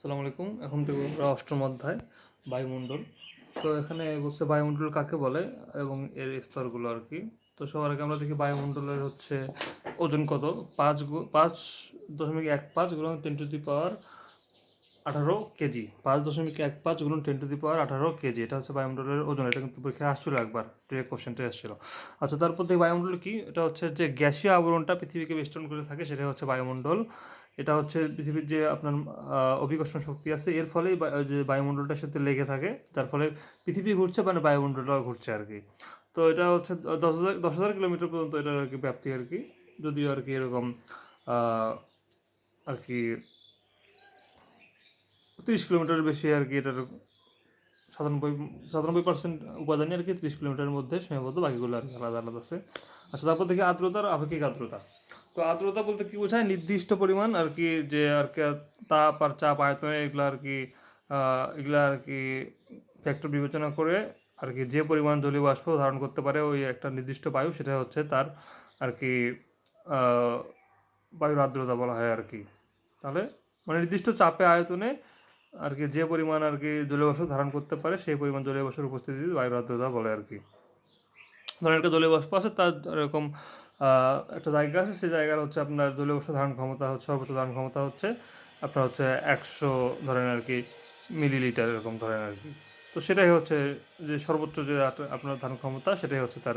আসসালামু আলাইকুম। এখন থেকে আমরা অষ্টম অধ্যায় বায়ুমণ্ডল। তো এখানে বলছে বায়ুমণ্ডল কাকে বলে এবং এর স্তরগুলো আর কি। তো সবার আগে আমরা দেখি বায়ুমণ্ডলের হচ্ছে ওজন কত। 5.15 গুণন 10⁻18 কেজি। 5.15 গুণন 10⁻18 কেজি, এটা হচ্ছে বায়ুমণ্ডলের ওজন। এটা কিন্তু পরীক্ষায় আসছিল একবার, ডিরেক্ট কোশ্চেনটা আসছিল। আচ্ছা, তারপর থেকে বায়ুমণ্ডল কি, এটা হচ্ছে যে গ্যাসীয় আবরণটা পৃথিবীকে বেষ্টন করে থাকে, সেটা হচ্ছে বায়ুমণ্ডল। এটা হচ্ছে পৃথিবীর যে আপনার অভিকর্ষণ শক্তি আছে, এর ফলেই যে বায়ুমণ্ডলটার সাথে লেগে থাকে, যার ফলে পৃথিবী ঘুরছে, মানে বায়ুমণ্ডলটাও ঘুরছে আর কি। তো এটা হচ্ছে 10,000 কিলোমিটার পর্যন্ত এটার আর কি ব্যাপ্তি আর কি। যদিও আর কি এরকম আর কি 30 কিলোমিটার বেশি আর কি, এটার 97% উপাদানই আর কি 30 কিলোমিটারের মধ্যে সীমাবদ্ধ, বাকিগুলো আর কি আলাদা আলাদা আছে। আচ্ছা, তারপর দেখি আর্দ্রতা আর আপেক্ষিক আর্দ্রতা। তো আর্দ্রতা বলতে কি বোঝায়? নির্দিষ্ট পরিমাণ আর কি, যে আর কি তাপ আর চাপ আয়তনে এগুলো আর কি এগুলা আর কি ফ্যাক্টর বিবেচনা করে আর কি যে পরিমাণ জলীয় বাষ্প ধারণ করতে পারে ওই একটা নির্দিষ্ট বায়ু, সেটা হচ্ছে তার আর কি আহ, বায়ুর আর্দ্রতা বলা হয় আর কি। তাহলে মানে নির্দিষ্ট চাপে আয়তনে আর কি যে পরিমাণ আর কি জলীয় বাষ্প ধারণ করতে পারে সেই পরিমাণ জলীয় বাষ্পের উপস্থিতি বায়ুর আর্দ্রতা বলে আর কি। ধরেন একটা জলীয় বাষ্প আছে, তার এরকম একটা জায়গা আছে, সেই জায়গার হচ্ছে আপনার জলীয় বাষ্প ধারণ ক্ষমতা হচ্ছে, সর্বোচ্চ ধারণ ক্ষমতা হচ্ছে আপনার হচ্ছে 100 ধরেন আর কি মিলিলিটার, এরকম ধরেন আর কি। তো সেটাই হচ্ছে যে সর্বোচ্চ যে আপনার ধারণ ক্ষমতা, সেটাই হচ্ছে তার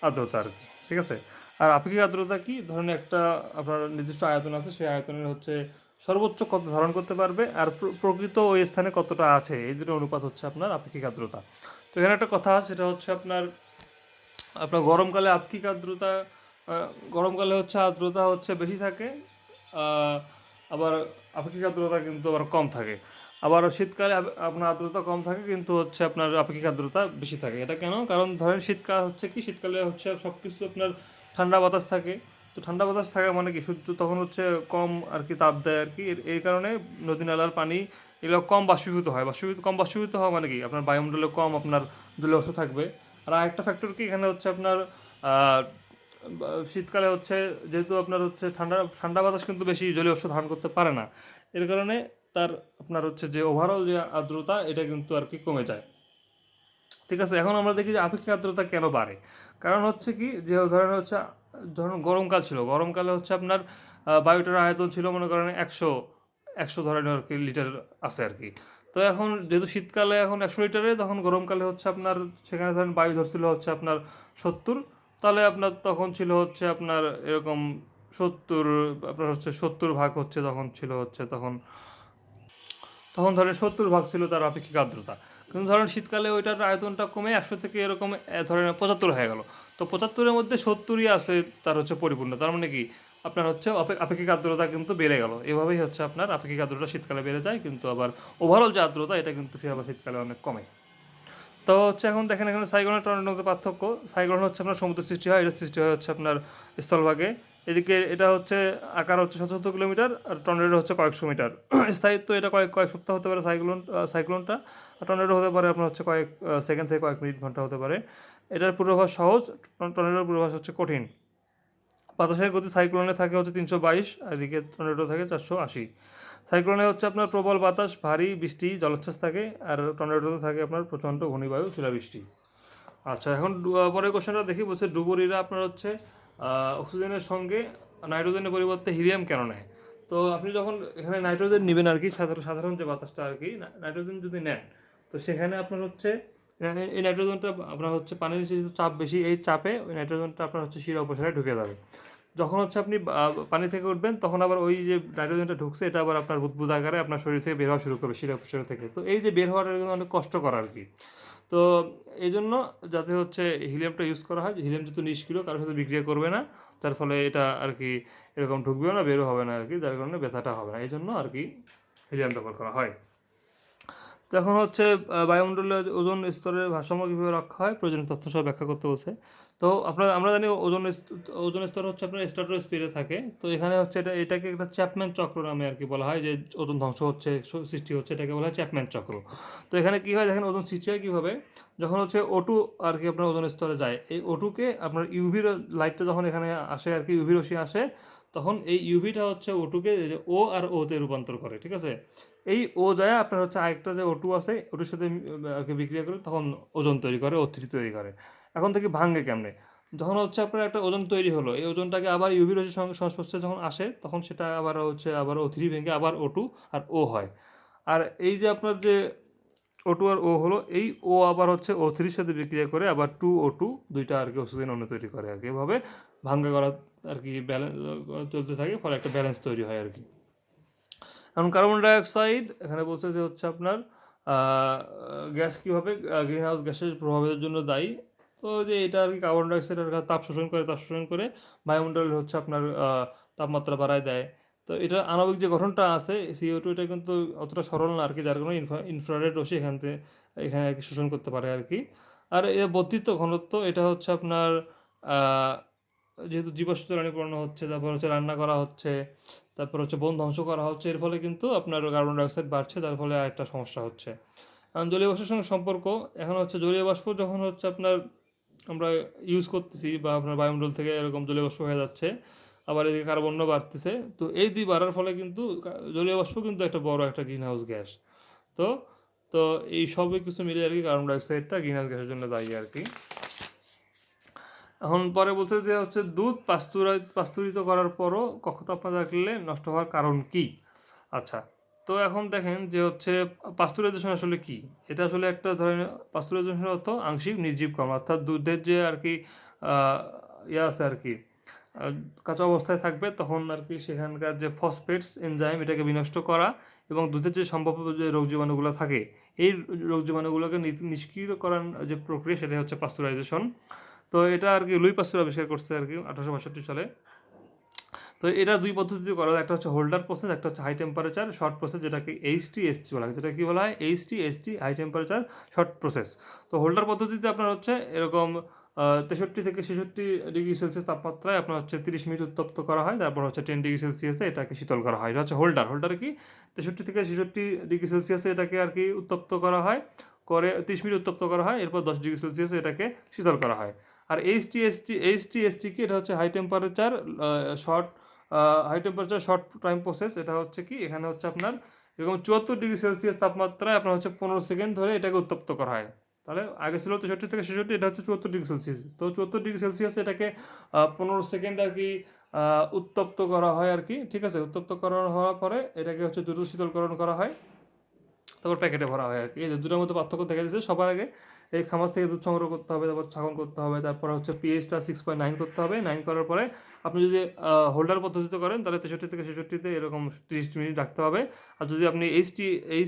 আর্দ্রতা আর কি। ঠিক আছে। আর আপেক্ষিক আর্দ্রতা কি, ধরেন একটা আপনার নির্দিষ্ট আয়তন আছে, সেই আয়তনের হচ্ছে সর্বোচ্চ কত ধারণ করতে পারবে আর প্রকৃত ওই স্থানে কতটা আছে, এই দুটো অনুপাত হচ্ছে আপনার আপেক্ষিক আর্দ্রতা। তো এখানে একটা কথা আছে, সেটা হচ্ছে আপনার আপনার গরমকালে আপেক্ষিক আর্দ্রতা, গরমকালে হচ্ছে আর্দ্রতা হচ্ছে বেশি থাকে, আহ, আবার আপেক্ষিক আর্দ্রতা কিন্তু আবার কম থাকে। আবার শীতকালে আপনার আর্দ্রতা কম থাকে কিন্তু হচ্ছে আপনার আপেক্ষিক আর্দ্রতা বেশি থাকে। এটা কেন? কারণ ধরেন শীতকাল হচ্ছে কি, শীতকালে হচ্ছে সব কিছু আপনার ঠান্ডা বাতাস থাকে। তো ঠান্ডা বাতাস থাকা মানে কি, সূর্য তখন হচ্ছে কম আর কি তাপ দেয় আর কি, এই কারণে নদী নালার পানি এগুলো কম বাষ্পীভূত হয়। কম বাষ্পীভূত হওয়া মানে কি, আপনার বায়ুমণ্ডলে কম আপনার জলীয় থাকবে। আর আরেকটা ফ্যাক্টর কি, এখানে হচ্ছে আপনার আহ, শীতকালে হচ্ছে যেহেতু আপনার হচ্ছে ঠান্ডা ঠান্ডা বাতাস কিন্তু বেশি জলীয় বাষ্প ধারণ করতে পারে না, এর কারণে তার আপনার হচ্ছে যে ওভারঅল যে আর্দ্রতা, এটা কিন্তু আর কি কমে যায়। ঠিক আছে। এখন আমরা দেখি যে আপেক্ষিক আর্দ্রতা কেন বাড়ে। কারণ হচ্ছে কি, যে ধরেন হচ্ছে ধরুন গরমকাল ছিল, গরমকালে হচ্ছে আপনার বায়ুটার আয়তন ছিল মনে করেন 100 ধরেন আর কি লিটার আছে আর কি। তো এখন যেহেতু শীতকালে এখন 100 লিটারে, তখন গরমকালে হচ্ছে আপনার সেখানে ধরেন বায়ু ধরছিল হচ্ছে আপনার 70। তাহলে আপনার তখন ছিল হচ্ছে আপনার এরকম 70, আপনার হচ্ছে 70 ভাগ হচ্ছে তখন ছিল হচ্ছে তখন তখন ধরেন 70 ভাগ ছিল তার আপেক্ষিক আর্দ্রতা। কিন্তু ধরেন শীতকালে ওইটার আয়তনটা কমে 100 থেকে এরকম ধরেন 75 হয়ে গেল। তো 75-এর মধ্যে 70ই আছে তার হচ্ছে পরিপূর্ণ, তার মানে কি আপনার হচ্ছে আপেক্ষিক আর্দ্রতা কিন্তু বেড়ে গেল। এভাবেই হচ্ছে আপনার আপেক্ষিক আর্দ্রতা শীতকালে বেড়ে যায়, কিন্তু আবার ওভারঅল যে আর্দ্রতা, এটা কিন্তু ফির আবার শীতকালে অনেক কমে। তো হচ্ছে এখন দেখেন, এখানে সাইক্লোন আর টর্নেডোর মধ্যে পার্থক্য। সাইক্লোন হচ্ছে আপনার সমুদ্র সৃষ্টি হয়, এটা সৃষ্টি হয় হচ্ছে আপনার স্থলভাগে। এদিকে এটা হচ্ছে আকার হচ্ছে 700 কিলোমিটার, আর টর্নেডো হচ্ছে কয়েকশো মিটার। স্থায়িত্ব এটা কয়েক কয়েক সপ্তাহ হতে পারে সাইক্লোনটা। আর টর্নেডো হতে পারে আপনার হচ্ছে কয়েক সেকেন্ড থেকে কয়েক মিনিট ঘন্টা হতে পারে। এটার পূর্বাভাস সহজ, টর্নেডোর পূর্বাভাস হচ্ছে কঠিন। বাতাসের গতি সাইক্লোনে থাকে হচ্ছে 322, আর এদিকে টর্নেডো থাকে 480। সাইক্লোনে হচ্ছে আপনার প্রবল বাতাস, ভারী বৃষ্টি, জলোচ্ছ্বাস থাকে। আর টর্নেডোতে থাকে আপনার প্রচণ্ড ঘূর্ণিবায়ু, শিলাবৃষ্টি। আচ্ছা, এখন পরের কোশ্চেনটা দেখি। বলছে ডুবুরিরা আপনার হচ্ছে অক্সিজেনের সঙ্গে নাইট্রোজেনের পরিবর্তে হিলিয়াম কেন নেয়? তো আপনি যখন এখানে নাইট্রোজেন নেবেন আর কি, সাধারণ যে বাতাসটা আর কি, নাইট্রোজেন যদি নেন, তো সেখানে আপনার হচ্ছে এই নাইট্রোজেনটা আপনার হচ্ছে পানির নিচে যেহেতু চাপ বেশি, এই চাপে ওই নাইট্রোজেনটা আপনার হচ্ছে শিরা উপশিরায় ঢুকে যাবে। যখন হচ্ছে আপনি পানি থেকে উঠবেন, তখন আবার ওই যে নাইট্রোজেনটা ঢুকছে, এটা আবার আপনার বুদবুদ আকারে আপনার শরীর থেকে বের হওয়া শুরু করবে, শিরা উপশিরা থেকে। তো এই যে বের হওয়াটা কিন্তু অনেক কষ্টকর আর কি। তো এই জন্য যাতে হচ্ছে হিলিয়ামটা ইউজ করা হয়, হিলিয়াম যেহেতু নিষ্ক্রিয়, কারোর সাথে বিক্রিয়া করবে না, তার ফলে এটা আর কি এরকম ঢুকবেও না, বেরও হবে না আর কি, যার কারণে ব্যথাটা হবে না, এই জন্য আর কি হিলিয়াম ব্যবহার করা হয়। তো এখন হচ্ছে বায়ুমণ্ডলে ওজোন স্তরের ভারসাম্য কীভাবে রক্ষা হয়, প্রয়োজনীয় তথ্য সহ ব্যাখ্যা করতে বলছে। তো আমরা জানি ওজোন স্তর হচ্ছে আপনার স্ট্র্যাটোস্ফিয়ারে থাকে। তো এখানে হচ্ছে এটাকে একটা চ্যাপম্যান চক্র নামে আর কি বলা হয়, যে ওজোন ধ্বংস হচ্ছে, সৃষ্টি হচ্ছে, এটাকে বলা হয় চ্যাপম্যান চক্র। তো এখানে কী হয় দেখেন, ওজোন সৃষ্টি হয় কীভাবে, যখন হচ্ছে O2 আর কি আপনার ওজোন স্তরে যায়, এই O2কে আপনার ইউভি লাইটটা যখন এখানে আসে আর কি, ইউভি রশ্মি আসে, তখন এই ইউভিটা হচ্ছে O2 কে ও আর ওতে রূপান্তর করে, ঠিক আছে। এই ও যায় আপনার হচ্ছে আরেকটা যে O2 আছে ওটার সাথে আর কি বিক্রিয়া করে তখন ওজন তৈরি করে, O3 তৈরি করে। এখন থেকে ভাঙে কেমনে, যখন হচ্ছে আপনার একটা ওজন তৈরি হলো, এই ওজনটাকে আবার ইউভি রশ্মির সংস্পর্শে যখন আসে তখন সেটা আবার O3 ভেঙে আবার O2 আর ও হয়। আর এই যে আপনার যে O2 আর ও হলো, এই ও আবার হচ্ছে O3-র সাথে বিক্রিয়া করে আবার 2O2 দুইটা আর কি অক্সিজেন অণু তৈরি করে আর কি। এভাবে ভাঙ্গা করা আর কি ব্যালেন্স চলতে থাকে, ফলে একটা ব্যালেন্স তৈরি হয় আর কি। এখন কার্বন ডাইঅক্সাইড এখানে বলছে যে হচ্ছে আপনার গ্যাস কীভাবে গ্রিন হাউস গ্যাসের প্রভাবের জন্য দায়ী। তো যে এটা আর কি কার্বন ডাইঅক্সাইড আর তাপ শোষণ করে বায়ুমণ্ডলে হচ্ছে আপনার তাপমাত্রা বাড়ায় দেয়। তো এটা আণবিক যে গঠনটা আছে CO2, এটা কিন্তু অতটা সরল না আর কি, যার কারণে ইনফ্রারেড রশ্মি এখানে আর কি শোষণ করতে পারে আর কি। আর এর বর্ধিত ঘনত্ব এটা হচ্ছে আপনার যেহেতু জীবাশ্ম জ্বালানি পোড়ানো হচ্ছে, তারপর হচ্ছে রান্না করা হচ্ছে, তারপর হচ্ছে বন ধ্বংস করা হচ্ছে, এর ফলে কিন্তু আপনার কার্বন ডাইঅক্সাইড বাড়ছে, যার ফলে আরেকটা সমস্যা হচ্ছে। কারণ জলীয় বাষ্পের সঙ্গে সম্পর্ক এখন হচ্ছে জলীয় বাষ্প যখন হচ্ছে আপনার আমরা ইউজ করতেছি বা আপনার বায়ুমণ্ডল থেকে এরকম জলীয় বাষ্প হয়ে যাচ্ছে, আবার এদিকে কার্বনও বাড়তেছে, তো এই দুই বাড়ার ফলে কিন্তু জলীয় বাষ্প কিন্তু একটা বড় একটা গ্রিন হাউস গ্যাস। তো তো এই সবই কিছু মিলে আর কি কার্বন ডাইঅক্সাইডটা গ্রিন হাউস গ্যাসের জন্য দায়ী আর কি। এখন পরে বলছে যে হচ্ছে দুধ পাস্তুরিত করার পরও কক্ষ তাপমাত্রা রাখলে নষ্ট হওয়ার কারণ কি। আচ্ছা, তো এখন দেখেন যে হচ্ছে পাস্তুরাইজেশন আসলে কি। এটা আসলে একটা ধরনের পাস্তুরাইজেশন অর্থ আংশিক নির্জীব কর্ম, অর্থাৎ দুধের যে আর কি আছে আর কি কাঁচা অবস্থায় থাকবে তখন আর কি সেখানকার যে ফসফেটস এনজাইম এটাকে বিনষ্ট করা এবং দুধের যে সম্ভাব্য যে রোগ জীবাণুগুলো থাকে এই রোগ জীবাণুগুলোকে নিষ্ক্রিয় করার যে প্রক্রিয়া সেটা হচ্ছে পাস্তুরাইজেশন। তো এটা আর কি লুই পাস্তুর আবিষ্কার করছে আর কি 1862 সালে। তো এটা দুই পদ্ধতিতে করা হয়, একটা হচ্ছে হোল্ডার প্রসেস, একটা হচ্ছে হাই টেম্পারেচার শর্ট প্রসেস, যেটাকে HTST বলা হয়। যেটা কি বলা হয় HTST, high temperature short process. তো হোল্ডার পদ্ধতিতে আপনার হচ্ছে এরকম 63 থেকে 66 ডিগ্রি সেলসিয়াস তাপমাত্রায় আপনার হচ্ছে 30 মিনিট উত্তপ্ত করা হয়, তারপর হচ্ছে 10 ডিগ্রি সেলসিয়াসে এটাকে শীতল করা হয়। এটা হচ্ছে হোল্ডার কি 63 থেকে 66 ডিগ্রি সেলসিয়াসে এটাকে আর কি উত্তপ্ত করা হয়, করে 30 মিনিট উত্তপ্ত করা হয়, এরপর 10 ডিগ্রি সেলসিয়াসে এটাকে শীতল করা হয়। আর HTST কি, এটা হচ্ছে high temperature short time process. এটা হচ্ছে কি এখানে হচ্ছে আপনার এরকম 74 ডিগ্রি সেলসিয়াস তাপমাত্রায় আপনার হচ্ছে 15 সেকেন্ড ধরে এটাকে উত্তপ্ত করা হয়। তাহলে আগে ছিল 63 থেকে 66, এটা হচ্ছে 74 ডিগ্রি সেলসিয়াস। তো 74 ডিগ্রি সেলসিয়াস এটাকে 15 সেকেন্ড আর কি উত্তপ্ত করা হয় আর কি, ঠিক আছে। উত্তপ্ত করা হওয়ার পরে এটাকে হচ্ছে দ্রুত শীতলকরণ করা হয়, তারপর প্যাকেটে ভরা হয় আর কি। এই যে দুটোর মধ্যে পার্থক্য দেখা যাচ্ছে। সবার আগে এই খামার থেকে দুধ সংগ্রহ করতে হবে, তারপর ছাকন করতে হবে, তারপর হচ্ছে পিএইচটা 6.9 করতে হবে। 9 করার পরে আপনি যদি হোল্ডার পদ্ধতিতে করেন তাহলে 63 থেকে 66-তে এরকম 30 মিনিট রাখতে হবে। আর যদি আপনি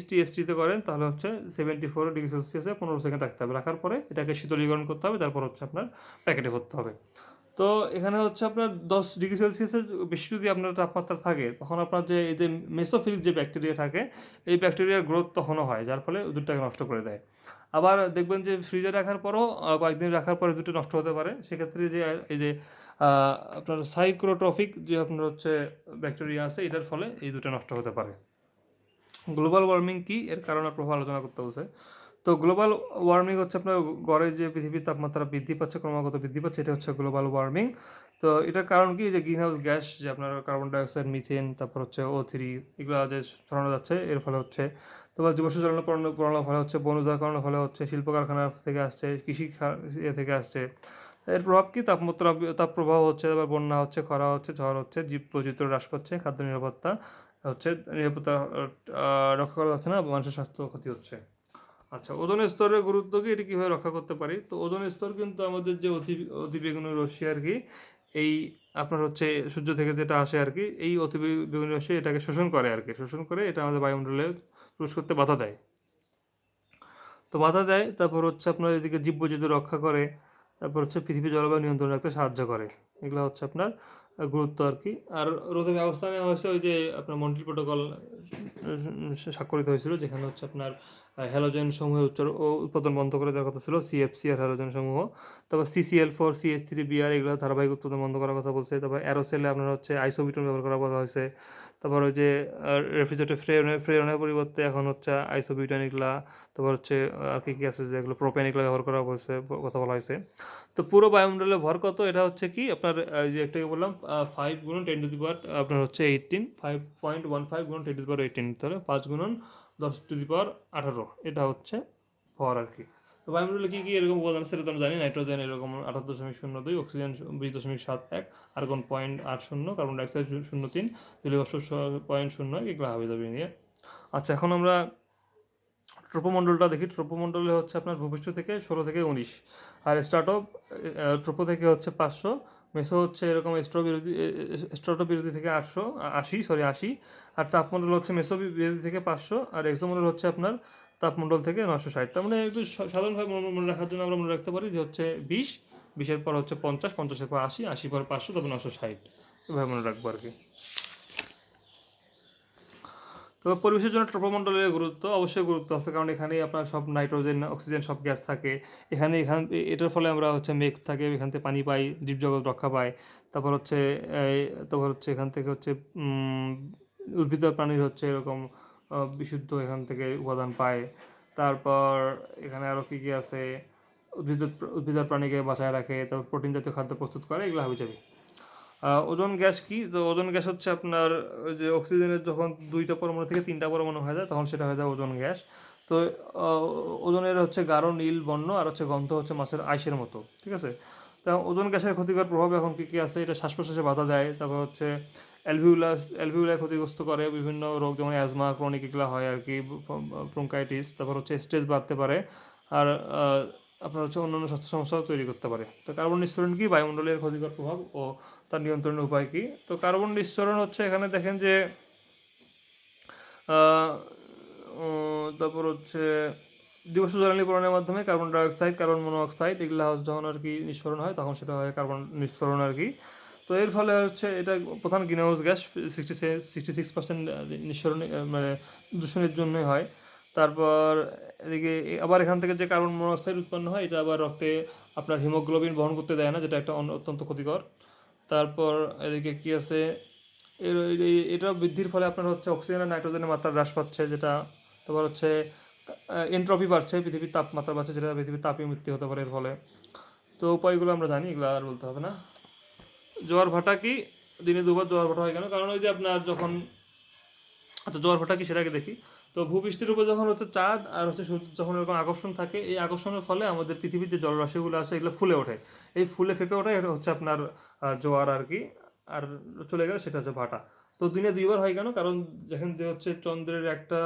HTST-তে করেন তাহলে হচ্ছে 74 ডিগ্রি সেলসিয়াসে 15 সেকেন্ড রাখতে হবে। রাখার পরে এটাকে শীতলীকরণ করতে হবে, তারপর হচ্ছে আপনার প্যাকেটে ভরতে হবে। তো এখানে হচ্ছে আপনার 10 ডিগ্রি সেলসিয়াসের বেশি যদি আপনার তাপমাত্রা থাকে তখন আপনার যে এই যে মেসোফিলিক যে ব্যাকটেরিয়া থাকে এই ব্যাকটেরিয়ার গ্রোথ তখনও হয়, যার ফলে দুধটাকে নষ্ট করে দেয়। আবার দেখবেন যে ফ্রিজে রাখার পরও কয়েকদিন রাখার পরে দুধটা নষ্ট হতে পারে। সেক্ষেত্রে যে এই যে আপনার সাইক্রোট্রফিক যে আপনার হচ্ছে ব্যাকটেরিয়া আছে এটার ফলে এই দুধটা নষ্ট হতে পারে। গ্লোবাল ওয়ার্মিং কি, এর কারণ আর প্রভাব আলোচনা করতে বলছে। তো গ্লোবাল ওয়ার্মিং হচ্ছে আপনার গড়ে যে পৃথিবীর তাপমাত্রা বৃদ্ধি পাচ্ছে, ক্রমাগত বৃদ্ধি পাচ্ছে, এটা হচ্ছে গ্লোবাল ওয়ার্মিং। তো এটার কারণ কি, যে গ্রিন হাউস গ্যাস যে আপনার কার্বন ডাইঅক্সাইড, মিথেন, তারপর হচ্ছে O3 এগুলো যে ছড়ানো যাচ্ছে এর ফলে হচ্ছে। তারপর জীবাশ্ম জ্বালানি পোড়ানোর ফলে হচ্ছে, বন উজাড়করণের ফলে হচ্ছে, শিল্প কারখানা থেকে আসছে, কৃষি থেকে আসছে। এর প্রভাব কি, তাপ প্রবাহ হচ্ছে, তারপর বন্যা হচ্ছে, খরা হচ্ছে, ঝড় হচ্ছে, জীব বৈচিত্র্য হ্রাস পাচ্ছে, খাদ্য নিরাপত্তা নিরাপত্তা রক্ষা করা যাচ্ছে না, মানুষের স্বাস্থ্য ক্ষতি হচ্ছে। আচ্ছা, ওজোন স্তরের গুরুত্ব কি, এটি কীভাবে রক্ষা করতে পারি। তো ওজোন স্তর কিন্তু আমাদের যে অতিবেগুনি রশ্মি আর কি, এই আপনার হচ্ছে সূর্য থেকে যেটা আসে আর কি, এই অতিবেগুনি রশ্মি এটাকে শোষণ করে আর কি, শোষণ করে এটা আমাদের বায়ুমণ্ডলে প্রবেশ করতে বাধা দেয়। তো বাধা দেয়, তারপর হচ্ছে আপনার এদিকে জীববৈচিত্র্য রক্ষা করে, তারপর হচ্ছে পৃথিবীর জলবায়ু নিয়ন্ত্রণ রাখতে সাহায্য করে। এগুলো হচ্ছে আপনার গুরুত্ব আর কি। আর রোধে ব্যবস্থা নেওয়া হয়েছে ওই যে আপনার মন্ট্রিল প্রোটোকল স্বাক্ষরিত হয়েছিল, যেখানে হচ্ছে আপনার হ্যালোজেন সমূহের উৎপাদন বন্ধ করে দেওয়ার কথা ছিল, CFC আর হ্যালোজেন সমূহ। তারপর CCl4, CH3Br এগুলো ধারাবাহিক উৎপাদন বন্ধ করার কথা বলছে। তারপর অ্যারোসেলে আপনার হচ্ছে আইসোবিটন ব্যবহার করার কথা হয়েছে। তারপর ওই যে রেফ্রিজারেটর ফ্রেয়নের পরিবর্তে এখন হচ্ছে আইসোবিউটেন এগুলা, তারপর হচ্ছে আর কি আছে যেগুলো প্রোপেন এগুলো ব্যবহার করা হয়েছে, কথা বলা হয়েছে। তো পুরো বায়ুমণ্ডলের ভর কত, এটা হচ্ছে কি আপনার যে একটাকে বললাম 5 গুণন 10 আপনার হচ্ছে 18, 5.15 গুণন 10 18, তাহলে 5 গুণন 10 18, এটা হচ্ছে ভর আর কি। তো বায়ুমণ্ডলে কী কী এরকম উপাদান আছে সেটা তো আমরা জানি। নাইট্রোজেন এরকম 28.02, অক্সিজেন 20.71, আর্গন 0.80, কার্বন ডাইঅক্সাইড 0.03, জলীয় বাষ্প 0.01, এগুলো হবে যাবে নিয়ে। আচ্ছা, এখন আমরা ট্রোপোমণ্ডলটা দেখি। ট্রোপোমণ্ডলে হচ্ছে আপনার ভূপৃষ্ঠ থেকে 16 থেকে 19, আর ট্রোপো থেকে হচ্ছে 500, মেসো হচ্ছে এরকম স্ট্রাটো বিরোধী থেকে 80, আর তাপমণ্ডল হচ্ছে মেসো বিরোধী থেকে 500, আর এক্সোমণ্ডল হচ্ছে আপনার তাপমণ্ডল থেকে 960। তার মানে একটু সাধারণভাবে মনে রাখার জন্য আমরা মনে রাখতে পারি যে হচ্ছে 20-এর পর হচ্ছে 50-এর পর 80-এর পর 500, তারপর 960, এভাবে মনে রাখবো আর কি। তবে পরিবেশের জন্য ট্রোপোমণ্ডলের গুরুত্ব অবশ্যই গুরুত্ব আছে, কারণ এখানে আপনার সব নাইট্রোজেন অক্সিজেন সব গ্যাস থাকে এটার ফলে আমরা হচ্ছে মেঘ থাকে, এখান থেকে পানি পাই, জীবজগৎ রক্ষা পায়। তারপর হচ্ছে এখান থেকে হচ্ছে উদ্ভিদ আর প্রাণীর হচ্ছে এরকম বিশুদ্ধ এখান থেকে উপাদান পায়। তারপর এখানে আরও কী কী আছে, উদ্ভিদ আর প্রাণীকে বাঁচায় রাখে, তারপর প্রোটিন জাতীয় খাদ্য প্রস্তুত করে, এগুলো হাবি যাবে। ওজোন গ্যাস কি? তো ওজোন গ্যাস হচ্ছে আপনার যে অক্সিজেনের যখন 2টা পরমাণু থেকে 3টা পরমাণু হয়ে যায় তখন সেটা হয়ে যায় ওজোন গ্যাস। তো ওজনের হচ্ছে গাঢ় নীল বর্ণ, আর হচ্ছে গন্ধ হচ্ছে মাছের আইসের মতো, ঠিক আছে। তো ওজোন গ্যাসের ক্ষতিকর প্রভাব এখন কী কী আছে, এটা শ্বাস প্রশ্বাসে বাধা দেয়, তারপর হচ্ছে অ্যালভিউলার ক্ষতিগ্রস্ত করে, বিভিন্ন রোগ যেমন অ্যাজমা, ক্রনিক এগুলো হয় আর কি, ব্রঙ্কাইটিস, তারপর হচ্ছে স্ট্রেস বাড়তে পারে, আর আপনার হচ্ছে অন্যান্য স্বাস্থ্য সমস্যাও তৈরি করতে পারে। তো কার্বন নিঃসরণ কি, বায়ুমণ্ডলের ক্ষতিকর প্রভাব ও তার নিয়ন্ত্রণের উপায় কি? তো কার্বন নিঃসরণ হচ্ছে এখানে দেখেন যে তারপর হচ্ছে জীবাশ্ম জ্বালানি পূরণের মাধ্যমে কার্বন ডাইঅক্সাইড, কার্বন মনোঅক্সাইড এগুলো যখন আর কি নিঃসরণ হয় তখন সেটা হয় কার্বন নিঃসরণ আর কি। তো এর ফলে হচ্ছে এটা প্রধান গ্রিনহাউস গ্যাস 66% নিঃসরণ মানে দূষণের জন্যই হয়। তারপর এদিকে আবার এখান থেকে যে কার্বন মনোঅক্সাইড উৎপন্ন হয় এটা আবার রক্তে আপনার হিমোগ্লোবিন বহন করতে দেয় না, যেটা একটা অত্যন্ত ক্ষতিকর। তারপর এদিকে কি আছে, এটা বৃদ্ধির ফলে আপনার হচ্ছে অক্সিজেন আর নাইট্রোজেনের মাত্রা হ্রাস পাচ্ছে, যেটা তারপর হচ্ছে এনট্রপি বাড়ছে, পৃথিবীর তাপমাত্রা বাড়ছে, যেটা পৃথিবীর তাপীয় মৃত্যু হতে পারে এর ফলে। তো উপায়গুলো আমরা জানি, এগুলো আর বলতে হবে না। জোয়ার ভাটা কি, দিনে দুবার জোয়ার ভাটা হয় কেন? কারণ ওই যে আপনার যখন জোয়ার ভাটা কি সেটাকে দেখি। তো ভূপৃষ্ঠের উপর যখন হচ্ছে চাঁদ আর হচ্ছে সূর্য যখন এরকম আকর্ষণ থাকে, এই আকর্ষণের ফলে আমাদের পৃথিবীর যে জলরাশিগুলো আছে এগুলো ফুলে ওঠে, এই ফুলে ফেপে ওঠে, এটা হচ্ছে আপনার জোয়ার আর কি। আর চলে গেলে সেটা হচ্ছে ভাটা। তো দিনে দুইবার হয় কেন? কারণ যেখান দিয়ে হচ্ছে চন্দ্রের একটা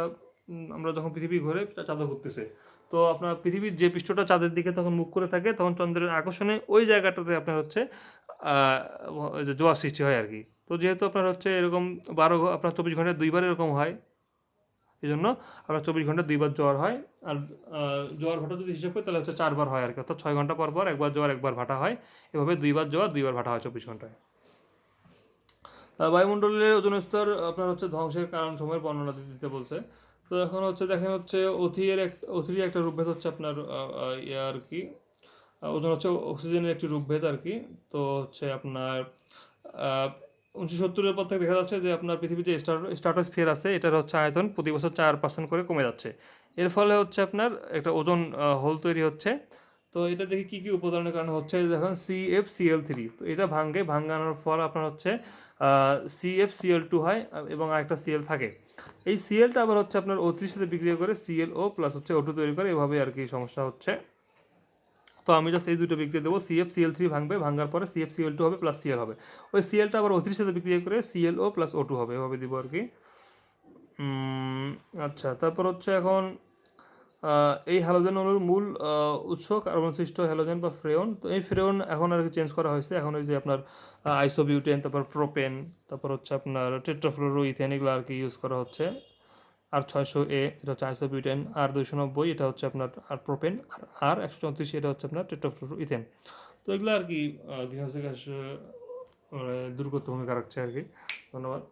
আমরা যখন পৃথিবী ঘুরে চাঁদও ঘুরতেছে, তো আপনার পৃথিবীর যে পৃষ্ঠটা চাঁদের দিকে তখন মুখ করে থাকে, তখন চন্দ্রের আকর্ষণে ওই জায়গাটাতে আপনার হচ্ছে জোয়ার সৃষ্টি হয় আর কি। তো যেহেতু আপনার হচ্ছে এরকম আপনার 24 ঘন্টায় দুইবার এরকম হয়, এই জন্য আপনার 24 ঘন্টায় দুইবার জ্বর হয়। আর জোয়ার ভাটা যদি হিসাব করি তাহলে হচ্ছে 4বার হয় আর কি, অর্থাৎ 6 ঘন্টা পর পর একবার জোয়ার একবার ভাটা হয়, এভাবে দুইবার জোয়ার দুইবার ভাটা হয় 24 ঘন্টায়। বায়ুমণ্ডলের ওজোন স্তর আপনার হচ্ছে ধ্বংসের কারণ সময়ের বর্ণনা দিতে বলছে। তো এখন হচ্ছে দেখেন হচ্ছে অথির একটা রূপভেদ হচ্ছে আপনার ইয়ে আর কি, ওজন হচ্ছে অক্সিজেনের একটি রূপভেদ আর কি। তো হচ্ছে আপনার 1970-এর পর থেকে দেখা যাচ্ছে যে আপনার পৃথিবীর যে স্ট্রাটোস্ফিয়ার আছে এটার হচ্ছে আয়তন প্রতি বছর 4% করে কমে যাচ্ছে। এর ফলে হচ্ছে আপনার একটা ওজোন হোল তৈরি হচ্ছে। তো এটা দেখি কী কী উপাদানের কারণে হচ্ছে, দেখুন CFCl3, তো এটা ভাঙানোর ফল আপনার হচ্ছে CFCl2 হয়, এবং আরেকটা সিএল থাকে। এই সিএলটা আবার হচ্ছে আপনার O3 সাথে বিক্রিয়া করে ClO প্লাস হচ্ছে O2 তৈরি করে, এভাবে আর কি সমস্যা হচ্ছে। তো আমি জাস্ট এই দুটো বিক্রিয়া দেবো, CFCl3 ভাঙার পরে CFCl2 হবে প্লাস সিএল হবে, ওই সিএলটা আবার O3 সাথে বিক্রিয়া করে ClO প্লাস O2 হবে, এভাবে দিব আর কি। আচ্ছা, তারপর হচ্ছে এখন এই হ্যালোজেন অণুর মূল উৎস কার্বন সৃষ্ট হ্যালোজেন বা ফ্রেয়ন। তো এই ফ্রেয়ন এখন আর কি চেঞ্জ করা হয়েছে, এখন ওই যে আপনার আইসোবিউটেন, তারপর প্রোপেন, তারপর হচ্ছে আপনার টেট্রাফ্লোরোইথেন, এগুলো আর কি ইউজ করা হচ্ছে। R600A এটা হচ্ছে আইসোবিউটেন, R290 এটা হচ্ছে আপনার আর প্রোপেন, আর R134 এটা হচ্ছে আপনার টেট্রাফ্লোরোইথেন। তো এগুলো আর কি গ্রিনহাউস গ্যাস দূর করতে ভূমিকা রাখছে আর কি। ধন্যবাদ।